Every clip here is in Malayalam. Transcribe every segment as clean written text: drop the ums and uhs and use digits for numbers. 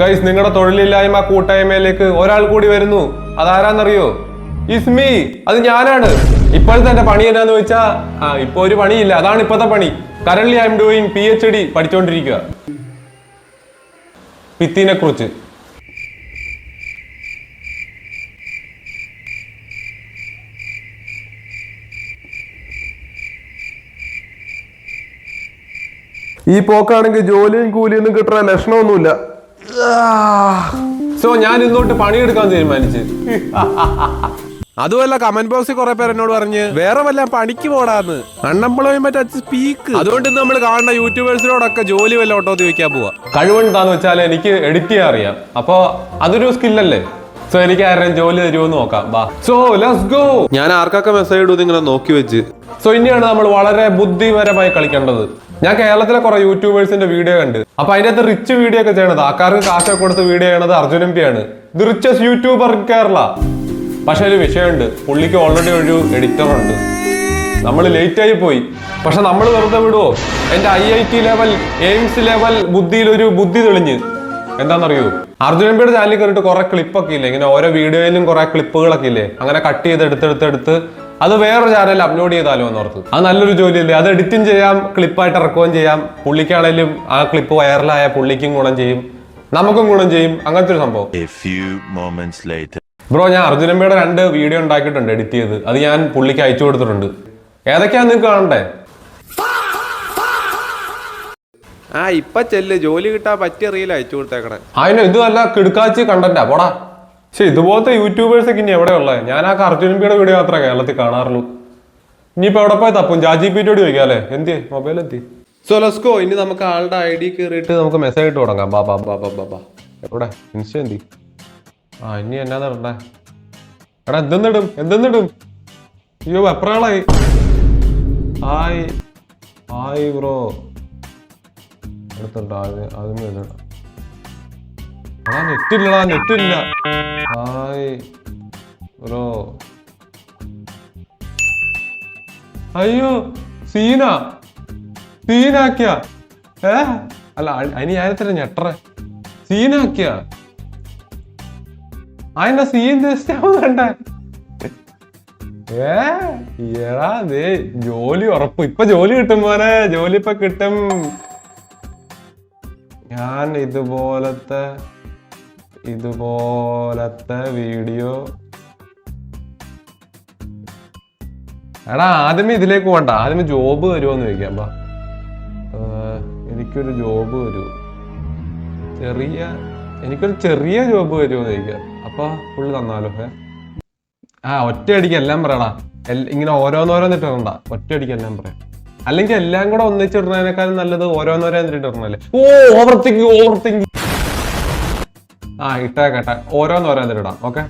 ഗൈസ്, നിങ്ങളുടെ തൊഴിലില്ലായ്മ കൂട്ടായ്മയിലേക്ക് ഒരാൾ കൂടി വരുന്നു. അതാരാന്നറിയോ? ഇസ്മി, അത് ഞാനാണ്. ഇപ്പോഴത്തെ എന്റെ പണി എന്നാന്ന് വെച്ചാ ഇപ്പൊ ഒരു പണിയില്ല, അതാണ് ഇപ്പോഴത്തെ പണി. Currently I am doing PhD പഠിച്ചുകൊണ്ടിരിക്കുക ഭിത്തിനെ കുറിച്ച്. ഈ പോക്കാണെങ്കിൽ ജോലിയും കൂലിയൊന്നും കിട്ടുന്ന ലക്ഷണമൊന്നുമില്ല. സോ ഞാൻ ഇന്നോട്ട് പണിയെടുക്കാൻ തീരുമാനിച്ചു. അതുമല്ല, കമന്റ് ബോക്സിൽ കുറെ പേര് എന്നോട് പറഞ്ഞ് വേറെ വല്ല പണിക്ക് പോടാന്ന്, അൺഎംപ്ലോയ്മെന്റ് സ്പീക്ക്. അതുകൊണ്ട് നമ്മൾ കാണുന്ന യൂട്യൂബേഴ്സിനോടൊക്കെ ജോലി വല്ല ഓട്ടോ ചോദിക്കാൻ പോവാ. കഴിവെന്താന്ന് വെച്ചാൽ എനിക്ക് എഡിറ്റ് ചെയ്യാൻ അറിയാം. അപ്പൊ അതൊരു സ്കില്ലല്ലേ. സോ എനിക്ക് ആരുടെയും ജോലി തരുമെന്ന് നോക്കാം. ബാ, സോ ലെറ്റ്സ് ഗോ. ഞാൻ ആർക്കൊക്കെ മെസ്സേജ് ഇടും ഇങ്ങനെ നോക്കി വെച്ച്. സോ ഇനിയാണ് നമ്മൾ വളരെ ബുദ്ധിപരമായി കളിക്കേണ്ടത്. ഞാൻ കേരളത്തിലെ കുറെ യൂട്യൂബേഴ്സിന്റെ വീഡിയോ കണ്ട്. അപ്പൊ അതിന്റെ അകത്ത് റിച്ച് വീഡിയോ ഒക്കെ ചെയ്യണത്, ആൾക്കാർക്ക് കാശൊക്കെ കൊടുത്ത് വീഡിയോ ചെയ്യണത് അർജുൻ MP ആണ്, the richest YouTuber in Kerala. പക്ഷെ ഒരു വിഷയമുണ്ട്, പുള്ളിക്ക് ഓൾറെഡി ഒരു എഡിറ്റർ ഉണ്ട്. നമ്മൾ ലേറ്റ് ആയി പോയി. പക്ഷെ നമ്മൾ വെറുതെ വിടുവോ? എന്റെ IIT ലെവൽ, എയിംസ് ലെവൽ ബുദ്ധിയിൽ ഒരു ബുദ്ധി തെളിഞ്ഞ്. എന്താണെന്നറിയോ? അർജുൻ MPയുടെ ചാനലിൽ കയറിയിട്ട് കുറെ ക്ലിപ്പൊക്കെ ഇല്ലേ, ഇങ്ങനെ ഓരോ വീഡിയോയിലും കുറെ ക്ലിപ്പുകളൊക്കെ ഇല്ലേ, അങ്ങനെ കട്ട് ചെയ്ത് എടുത്തെടുത്ത് അത് വേറൊരു ചാനലിൽ അപ്ലോഡ് ചെയ്താലോ എന്നോർത്ത്. അത് നല്ലൊരു ജോലിയല്ലേ. അത് എഡിറ്റും ചെയ്യാം, ക്ലിപ്പായിട്ട് ഇറക്കുകയും ചെയ്യാം. പുള്ളിക്കാണേലും ആ ക്ലിപ്പ് വൈറലായ പുള്ളിക്കും ഗുണം ചെയ്യും, നമുക്കും ഗുണം ചെയ്യും. അങ്ങനത്തെ ഒരു സംഭവം. ബ്രോ, ഞാൻ അർജുൻ MPയുടെ 2 വീഡിയോ ഉണ്ടാക്കിയിട്ടുണ്ട് എഡിറ്റ് ചെയ്ത്. അത് ഞാൻ പുള്ളിക്ക് അയച്ചു കൊടുത്തിട്ടുണ്ട്. ഏതൊക്കെയാ നിങ്ങൾക്ക് കാണണ്ടേ? ഇപ്പൊ ചെല്ല്, ജോലി കിട്ടാൻ പറ്റിയ റീൽ അയച്ചു കൊടുത്തേക്കണേ. അതിന് ഇത് നല്ല കിടുക്കാച്ചി കണ്ടന്റാ പോടാ. പക്ഷെ ഇതുപോലത്തെ യൂട്യൂബേഴ്സൊക്കെ ഇനി എവിടെ ഉള്ളത്? ഞാൻ ആ അർജുൻ MPയുടെ വീഡിയോ മാത്രമേ കേരളത്തിൽ കാണാറുള്ളൂ. ഇനിയിപ്പോ എവിടെ പോയി തപ്പും? ChatGPT ചോദിക്കാല്ലേ? എന്തി മൊബൈൽ എത്തി. So let's go. ഇനി നമുക്ക് ആളുടെ ID കയറിയിട്ട് നമുക്ക് മെസ്സേജ് ഇട്ട് തുടങ്ങാം. ബാ ബാ ബാ ബാ ബാ. എവിടെ ഇൻസ്റ്റ എന്തി? ഇനി എന്നാ നടണ്ടേ? എടാ എന്തെന്നിടും? അയ്യോ, എപ്രാളായി. Hi bro. എടുത്തിട്ടാ അതിന് ഇടണം. നെറ്റില്ല. Hi bro. അയ്യോ, സീനാക്കിയ. അല്ല, അതിന് ഞാനത്ര ഞെട്ടറേ. സീനാക്കിയ അതിന്റെ സീൻ ജസ്റ്റ് ആവുന്നുണ്ടേ. ജോലി ഉറപ്പ്. ഇപ്പൊ ജോലി കിട്ടും മോനെ, ജോലി ഇപ്പൊ കിട്ടും. ഞാൻ ഇതുപോലത്തെ വീഡിയോ. എടാ, ആദ്യമേ ഇതിലേക്ക് പോകണ്ട. ആദ്യമേ ജോബ് തരുമോന്ന് ചോദിക്കാം. എനിക്കൊരു ജോബ് തരൂ, എനിക്കൊരു ചെറിയ ജോബ് തരുമോന്ന് ചോദിക്കാം. അപ്പൊ ഫുള്ള് തന്നാലോ? ഒറ്റയടിക്ക് എല്ലാം പറയടാ. ഇങ്ങനെ ഓരോന്നോരോന്നിട്ടിടണ്ട, ഒറ്റയടിക്ക് എല്ലാം പറയാം. അല്ലെങ്കിൽ എല്ലാം കൂടെ ഒന്നിച്ചിടുന്നതിനേക്കാളും നല്ലത് ഓരോന്നോരോന്നിട്ടിടണല്ലേ. Over thinking. ഇട്ടേക്കട്ടെ, ഓരോന്നോരോന്നിടാം. ഓക്കെ.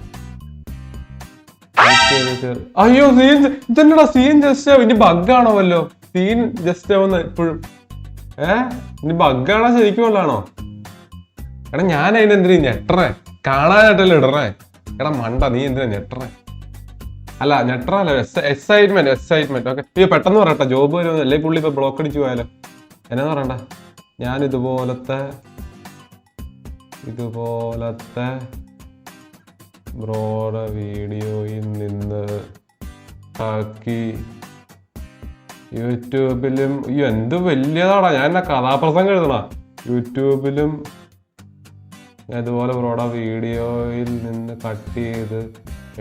അയ്യോ, ഇതെന്നടാ സീൻ ജസ്റ്റ് ഇനി ബഗ്ഗാണോ വല്ലോ? സീൻ ജസ്റ്റ് ആവുന്ന ഇപ്പോഴും. ഇനി ബഗ്ഗാണോ ശരിക്കും വല്ലാണോ? എടാ, ഞാൻ അതിനെന്തിനാ ഞെട്ടറേ? കാണാനായിട്ടല്ലേ ഇടറേ? എടാ മണ്ട, നീ എന്തിനാ ഞെട്ടറേ? അല്ല, ഞെട്ടറല്ല, എക്സൈറ്റ്മെന്റ്. ഓക്കെ. അയ്യോ, പെട്ടെന്ന് പറയട്ടെ, ജോബ് വരുമെന്ന്. അല്ലേ പുള്ളി ഇപ്പൊ ബ്ലോക്ക് അടിച്ചു പോയാലോ? എന്നാന്ന് പറയണ്ട. ഞാൻ ഇതുപോലത്തെ ബ്രോയുടെ വീഡിയോയിൽ നിന്ന് ആക്കി യൂട്യൂബിലും. എന്ത് വലിയതാടാ, ഞാൻ എന്നെ കഥാപ്രസംഗം എഴുതണ. യൂട്യൂബിലും ഇതുപോലെ ബ്രോയുടെ വീഡിയോയിൽ നിന്ന് കട്ട് ചെയ്ത്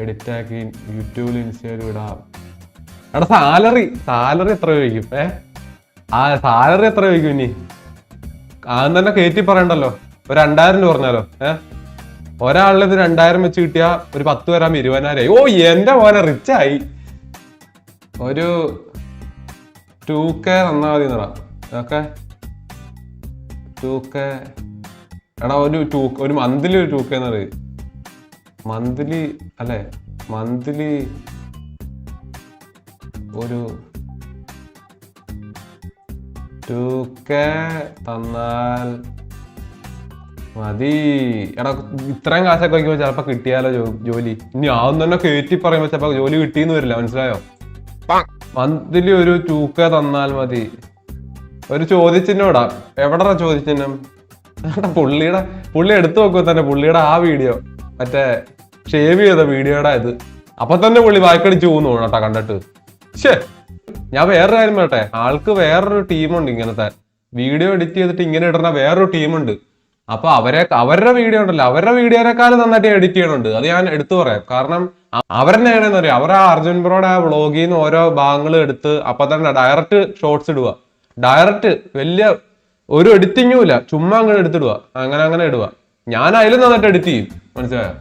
എഡിറ്റാക്കി യൂട്യൂബിൽ ഇൻസ്റ്റയിൽ വിടാം. എടാ, സാലറി എത്ര ചോദിക്കും? സാലറി എത്ര ചോദിക്കും? ഇനി ആദ്യം തന്നെ കയറ്റി പറയണ്ടല്ലോ. ഒരു 2000 രൂപ പറഞ്ഞാലോ? ഒരാളിൽ ഇത് 2000 വെച്ച് കിട്ടിയാ ഒരു 10 വരാൻ 20,000 ആയി. ഓ, എന്റെ മോനെ റിച്ചായി. ഒരു 2K തന്നാ മതി എന്നടാ. Okay, 2K. എടാ, ഒരു മന്ത്ലി ഒരു 2K എന്ന് പറയും. മന്ത്ലി അല്ലേ? മന്ത്ലി ഒരു 2K തന്നാൽ മതി. എടാ, ഇത്രയും കാശൊക്കെ വയ്ക്കുമ്പോ ചിലപ്പോ കിട്ടിയാലോ ജോലി. ഇനി ആദ്യം തന്നെ കയറ്റി പറയുമ്പോ ചിലപ്പോ ജോലി കിട്ടിയെന്ന് വരില്ല. മനസ്സിലായോ? മന്ത്ലി ഒരു 2K തന്നാൽ മതി. ഒരു ചോദ്യചിഹ്നം ഇടാം. എവിടെടാ ചോദ്യചിഹ്നം? പുള്ളി എടുത്തു നോക്കുക തന്നെ പുള്ളിയുടെ ആ വീഡിയോ മറ്റേ ഷേവ് ചെയ്ത വീഡിയോയുടെ ഇത് അപ്പൊ തന്നെ പുള്ളി വായ്ക്കടിച്ചു പോകുന്നു കേട്ടോ കണ്ടിട്ട്. ശേ ഞാൻ വേറൊരു കാര്യം പറയട്ടെ, ആൾക്ക് വേറൊരു ടീമുണ്ട് ഇങ്ങനത്തെ വീഡിയോ എഡിറ്റ് ചെയ്തിട്ട് ഇങ്ങനെ ഇടുന്ന വേറൊരു ടീമുണ്ട്. അപ്പൊ അവരുടെ വീഡിയോ ഉണ്ടല്ലോ, അവരുടെ വീഡിയോനെക്കാളും നന്നായിട്ട് എഡിറ്റ് ചെയ്യണുണ്ട്. അത് ഞാൻ എടുത്തു പറയാം. കാരണം അവരെന്നെയാണെന്ന് അറിയാം, അവർ ആ അർജുൻ ബ്രോയുടെ ആ വ്ളോഗിൽ നിന്ന് ഓരോ ഭാഗങ്ങൾ എടുത്ത് അപ്പൊ തന്നെ ഡയറക്റ്റ് ഷോർട്സ് ഇടുക. ഡയറക്റ്റ് വലിയ ഒരു എഡിറ്റിങ്ങും ഇല്ല, ചുമ്മാ അങ്ങനെ എടുത്തിടുക, അങ്ങനെ ഇടുക. ഞാൻ അതിലും നന്നായിട്ട് എഡിറ്റ് ചെയ്യും, മനസ്സിലായോ?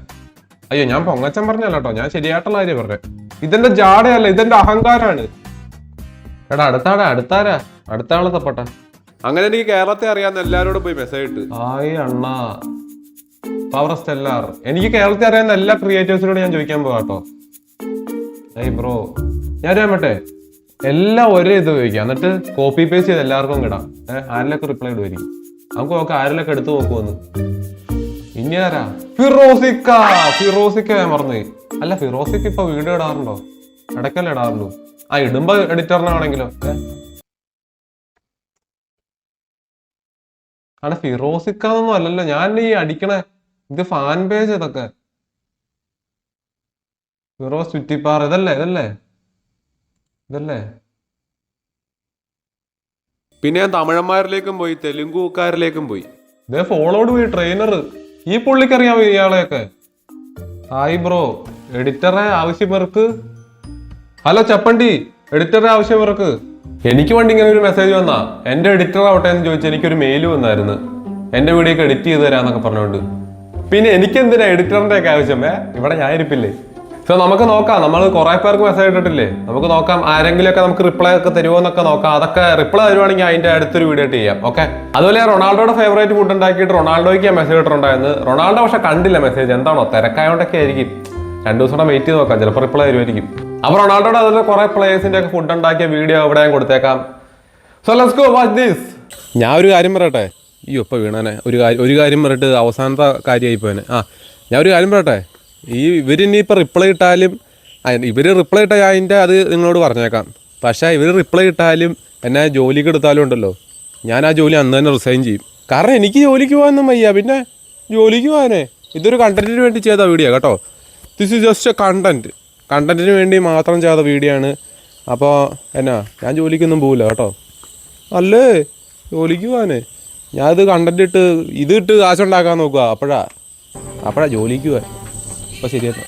അയ്യോ ഞാൻ പൊങ്ങച്ചൻ പറഞ്ഞല്ല കേട്ടോ, ഞാൻ ശരിയായിട്ടുള്ള കാര്യം പറഞ്ഞേ. ഇതെന്റെ ജാടയല്ല, ഇതെന്റെ അഹങ്കാരാണ്. എടാ അടുത്ത ആളെ തപ്പട്ടെ. അങ്ങനെ എനിക്ക് കേരളത്തെ അറിയാവുന്ന എല്ലാവരോടും പോയി മെസ്സേജ് ഇട്ട്. ആയി അണ്ണാ പവർ സ്റ്റെല്ലാർ. എനിക്ക് കേരളത്തെ അറിയാവുന്ന എല്ലാ ക്രിയേറ്റേഴ്സിനോടും ഞാൻ ചോദിക്കാൻ പോവാ കേട്ടോ. ഏയ് ബ്രോ ഞാൻ അറിയാൻ എല്ലാം ഒരേ ഇത് ചോദിക്കാം, എന്നിട്ട് കോപ്പി പേസ്റ്റ് ചെയ്ത് എല്ലാവർക്കും ഇടാം. ആരിലൊക്കെ റിപ്ലൈ ഇടുമായിരിക്കും. നമുക്ക് നോക്കാം ആരിലൊക്കെ എടുത്തു നോക്കുമെന്ന്. ഇനി ആരാ? ഫിറോസിക്ക ഞാൻ മറന്നു. അല്ല ഫിറോസിക്ക് ഇപ്പൊ വീഡിയോ ഇടാറുണ്ടോ? ഇടയ്ക്കല്ലേ ഇടാറുള്ളൂ. ആ ഇടുമ്പോ എഡിറ്ററിനാണെങ്കിലോ ആണ്. ഫിറോസിക്കാന്നൊന്നും അല്ലല്ലോ ഞാൻ ഈ അടിക്കണേ, ഇത് ഫാൻ പേജ് ഇതൊക്കെ. ഫിറോസ് ചുറ്റിപ്പാറ ഇതല്ലേ. പിന്നെ ഞാൻ തമിഴന്മാരിലേക്കും പോയി, തെലുങ്കുകാരിലേക്കും പോയി. ഇതേ ഫോളോഡ് പോയി ട്രെയിനർ. ഈ പുള്ളിക്കറിയാമോ ഇയാളെയൊക്കെ? ഹായ് ബ്രോ, എഡിറ്ററെ ആവശ്യമർക്ക്. ഹലോ ചപ്പണ്ടി, എഡിറ്ററെ ആവശ്യമർക്ക്. എനിക്ക് വേണ്ടി ഇങ്ങനെ ഒരു മെസ്സേജ് വന്നാ എന്റെ എഡിറ്റർ ആവട്ടെ എന്ന് ചോദിച്ചാൽ എനിക്കൊരു മെയിൽ വന്നായിരുന്നു, എന്റെ വീഡിയോ ഒക്കെ എഡിറ്റ് ചെയ്ത് തരാന്നൊക്കെ പറഞ്ഞോണ്ട്. പിന്നെ എനിക്കെന്തിനാ എഡിറ്ററിന്റെ ഒക്കെ ആവശ്യം? ഇവിടെ ഞാൻ ഇരിപ്പില്ലേ? സോ നമുക്ക് നോക്കാം, നമ്മൾ കുറെ പേർക്ക് മെസ്സേജ് ഇട്ടിട്ടില്ലേ, നമുക്ക് നോക്കാം ആരെങ്കിലും ഒക്കെ നമുക്ക് റിപ്ലൈ ഒക്കെ തരുമോ എന്നൊക്കെ നോക്കാം. അതൊക്കെ റിപ്ലൈ തരുവാണെങ്കിൽ അതിന്റെ അടുത്തൊരു വീഡിയോ ചെയ്യാം. ഓക്കെ. അതുപോലെ റൊണാൾഡോയുടെ ഫേവറേറ്റ് ഫുഡ് ഉണ്ടാക്കിയിട്ട് റൊണാൾഡോയ്ക്ക് മെസ്സേജ് ഇട്ടിട്ടുണ്ടായിരുന്നു. റൊണാൾഡോ പക്ഷെ കണ്ടില്ല മെസ്സേജ്, എന്താണോ തിരക്കായോണ്ടൊക്കെ ആയിരിക്കും. 2 ദിവസം വെയിറ്റ് ചെയ്ത് നോക്കാം, ചിലപ്പോൾ റിപ്ലൈ തരുമായിരിക്കും. അപ്പൊ റൊണാൾഡോയുടെ അതിൽ കുറെ പ്ലേയേഴ്സിന്റെ ഒക്കെ ഫുഡ് ഉണ്ടാക്കിയ വീഡിയോ ഇവിടെ ഞാൻ കൊടുത്തേക്കാം. So let's go watch this. ഞാൻ ഒരു കാര്യം പറയട്ടെ, അയ്യോ ഇപ്പൊ വീണനെ ഒരു കാര്യം പറഞ്ഞിട്ട് അവസാനത്തെ കാര്യമായി പോയനെ. ഞാൻ ഒരു കാര്യം പറയട്ടെ, ഇവരിനിയിപ്പോൾ റിപ്ലൈ ഇട്ടാലും റിപ്ലൈ ഇട്ടാൽ അതിൻ്റെ അത് നിങ്ങളോട് പറഞ്ഞേക്കാം. പക്ഷേ ഇവർ റിപ്ലൈ ഇട്ടാലും എന്നെ ജോലിക്ക് എടുത്താലും ഉണ്ടല്ലോ, ഞാൻ ആ ജോലി അന്ന് തന്നെ റിസൈൻ ചെയ്യും. കാരണം എനിക്ക് ജോലിക്ക് പോകാനൊന്നും വയ്യ. പിന്നെ ജോലിക്ക് പോകാനേ ഇതൊരു കണ്ടന്റിന് വേണ്ടി ചെയ്ത വീഡിയോ കേട്ടോ. ദിസ് ഈസ് ജസ്റ്റ് എ കണ്ടന്റിന് വേണ്ടി മാത്രം ചെയ്ത വീഡിയോ ആണ്. അപ്പോൾ ഞാൻ ജോലിക്കൊന്നും പോകില്ല കേട്ടോ. അല്ലേ ജോലിക്ക് പോകാനേ ഞാനിത് കണ്ടന്റ് ഇട്ട് കാശുണ്ടാക്കാൻ നോക്കുക. അപ്പോഴാ ജോലിക്ക് പോകാൻ. അപ്പോൾ ശരിയെന്നാ.